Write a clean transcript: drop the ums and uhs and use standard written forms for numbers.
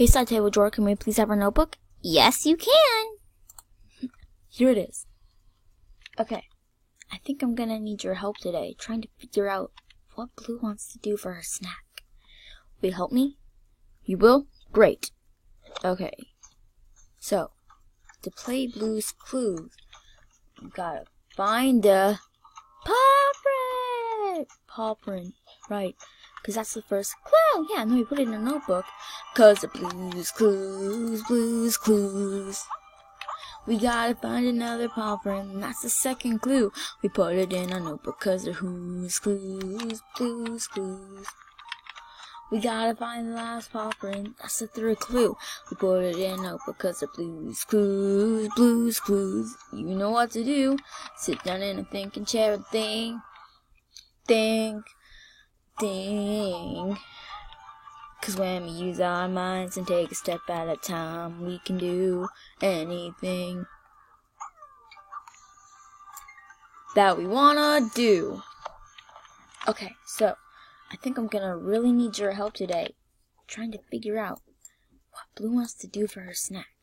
Hey, side table drawer, can we please have our notebook? Yes, you can. Here it is. Okay, I think I'm gonna need your help today, trying to figure out what Blue wants to do for her snack. Will you help me? You will? Great. Okay, so, to play Blue's Clues, you gotta find the paw print, right, because that's the first clue. Yeah, no, you put it in a notebook, because the Blue's Clues. We gotta find another paw print, and that's the second clue. We put it in a notebook, because they're Blue's Clues. We gotta find the last paw print, that's the third clue. We put it in a notebook, because they're Blue's Clues. You know what to do. Sit down in a thinking chair and think. Cause when we use our minds and take a step at a time, we can do anything that we wanna do. Okay, so I think I'm gonna really need your help today, trying to figure out what Blue wants to do for her snack.